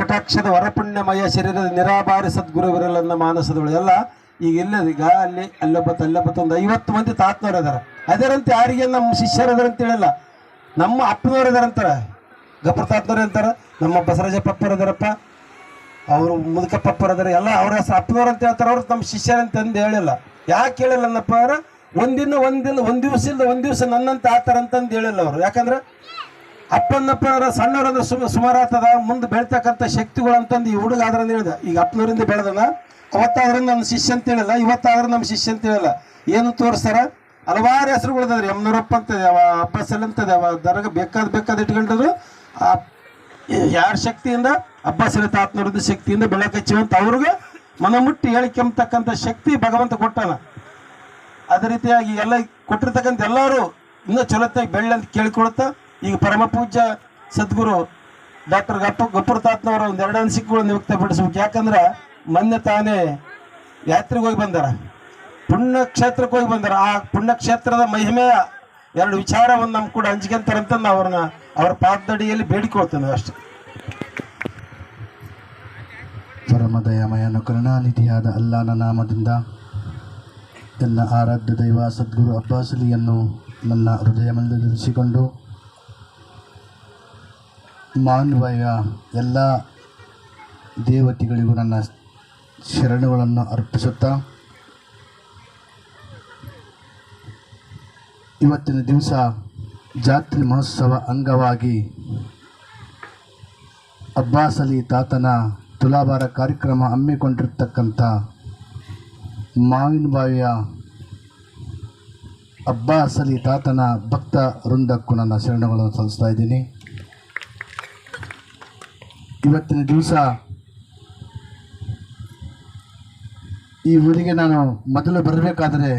ಕಟಾಕ್ಷದ ವರಪುಣ್ಯಮಯ ಶರೀರದ ನಿರಾಭಾರಿ ಸದ್ಗುರುವಿರಲನ್ನ ಮಾನಸದಳು ಎಲ್ಲ ಈಗ ಇಲ್ಲದ ಈಗ ಅಲ್ಲೊಬ್ಬತ್ತು ಒಂದು 50 ಮಂದಿ ತಾತ್ನವ್ರು ಇದಾರೆ. ಅದರಂತೆ ಯಾರಿಗೆ ನಮ್ಮ ಶಿಷ್ಯರದಾರ ಅಂತ ಹೇಳಿಲ್ಲ, ನಮ್ಮ ಅಪ್ಪನವ್ರು ಇದಾರಂತಾರೆ, ಗಪ್ರ ತಾತ್ನವ್ರು ಅಂತಾರೆ, ನಮ್ಮ ಬಸವರಾಜ ಪಪ್ಪರ್ ಇದಾರಪ್ಪ, ಅವರು ಮುದುಕ ಪಪ್ಪರ್ ಅದಾರ, ಎಲ್ಲ ಅವ್ರ ಹೆಸರು ಅಪ್ಪನವ್ರು ಅಂತ ಹೇಳ್ತಾರೆ. ಅವ್ರು ನಮ್ಮ ಶಿಷ್ಯರಂತ ಅಂದು ಹೇಳಿಲ್ಲ. ಯಾಕೆ ಹೇಳಿಲ್ಲ ಅನ್ನಪ್ಪ ಅಂದ್ರೆ ಒಂದು ದಿವಸ ನನ್ನಂತ ಆತರ ಅಂತಂದು ಹೇಳಿಲ್ಲ ಅವರು. ಯಾಕಂದ್ರೆ ಅಪ್ಪನಪ್ಪ ಸಣ್ಣವ್ರಂದ್ರೆ ಸುಮಾರು ಆಗ್ತದ, ಮುಂದೆ ಬೆಳ್ತಕ್ಕಂಥ ಶಕ್ತಿಗಳು ಅಂತಂದು ಈ ಹುಡುಗ ಆದ್ರಂದು ಹೇಳಿದ. ಈಗ ಅಪ್ಪನವರಿಂದ ಬೆಳೆದನ, ಅವತ್ತಾದ್ರೆ ನಮ್ಮ ಶಿಷ್ಯ ಅಂತ ಹೇಳಿಲ್ಲ, ಇವತ್ತಾದ್ರೆ ನಮ್ಮ ಶಿಷ್ಯ ಅಂತ ಹೇಳಿಲ್ಲ. ಏನು ತೋರಿಸ್ತಾರ, ಹಲವಾರು ಹೆಸರುಗಳಿದಾವ್ರಿ. ಯಮನೂರಪ್ಪ ಅಂತದೆ, ಅವ ಅಬ್ಬಾಸಲ್ ಅಂತದೆ, ಅವ ದರಗ ಬೇಕಾದ ಇಟ್ಕೊಂಡ್ರು. ಯಾರ ಶಕ್ತಿಯಿಂದ ಅಬ್ಬಾಸಲಿ ತಾತ್ನವರದ ಶಕ್ತಿಯಿಂದ ಬೆಳಕಚ್ಚಿವಂತ ಅವ್ರಿಗೆ ಮನಮುಟ್ಟಿ ಹೇಳಿ ಕೆಂಬತಕ್ಕಂಥ ಶಕ್ತಿ ಭಗವಂತ ಕೊಟ್ಟಾನ. ಅದೇ ರೀತಿಯಾಗಿ ಎಲ್ಲ ಕೊಟ್ಟಿರ್ತಕ್ಕಂಥ ಎಲ್ಲರೂ ಇನ್ನೂ ಚಲೋತ್ತಾಗಿ ಬೆಳ್ಳಿ ಅಂತ ಕೇಳಿಕೊಳ್ತಾ, ಈಗ ಪರಮ ಪೂಜ್ಯ ಸದ್ಗುರು ಡಾಕ್ಟರ್ ಗಪ್ಪುರ ತಾತ್ನವರ ಒಂದು 2 ಅನಿಸಿಕೆಗಳನ್ನು ವ್ಯಕ್ತಪಡಿಸ್ಬೇಕು. ಯಾಕಂದ್ರೆ ಮೊನ್ನೆ ತಾನೇ ಯಾತ್ರೆಗೆ ಹೋಗಿ ಬಂದಾರ, ಪುಣ್ಯಕ್ಷೇತ್ರಕ್ಕೆ ಹೋಗಿ ಬಂದಾರ. ಆ ಪುಣ್ಯಕ್ಷೇತ್ರದ ಮಹಿಮೆಯ 2 ವಿಚಾರವನ್ನು ನಮ್ಮ ಕೂಡ ಹಂಚ್ಕೊಂತಾರಂತ ನಾವು ಅವರ ಪಾದದಡಿಯಲ್ಲಿ ಬೇಡಿಕೊಳ್ತೇವೆ ಅಷ್ಟೇ. ಪರಮದಯಮಯನು ಕರುಣಾನಿಧಿಯಾದ ಅಲ್ಲಾನ ನಾಮದಿಂದ ನನ್ನ ಆರಾಧ್ಯ ದೈವ ಸದ್ಗುರು ಅಬ್ಬಾಸಲಿಯನ್ನು ನನ್ನ ಹೃದಯದಲ್ಲಿರಿಸಿಕೊಂಡು ಮಾನ್ವಯ ಎಲ್ಲ ದೇವತೆಗಳಿಗೂ ನನ್ನ ಶರಣುಗಳನ್ನು ಅರ್ಪಿಸುತ್ತಾ, ಇವತ್ತಿನ ದಿವಸ ಜಾತ್ರೆ ಮಹೋತ್ಸವ ಅಂಗವಾಗಿ ಅಬ್ಬಾಸಲಿ ತಾತನ ತುಲಾಭಾರ ಕಾರ್ಯಕ್ರಮ ಹಮ್ಮಿಕೊಂಡಿರ್ತಕ್ಕಂಥ ಮಾವಿನಬಾವಿಯ ಅಬ್ಬಾಸಲಿ ತಾತನ ಭಕ್ತ ವೃಂದಕ್ಕೂ ನನ್ನ ಶರಣುಗಳನ್ನು ಸಲ್ಲಿಸ್ತಾ ಇದ್ದೀನಿ. ಇವತ್ತಿನ ದಿವಸ ಈ ಊರಿಗೆ ನಾನು ಮೊದಲು ಬರಬೇಕಾದರೆ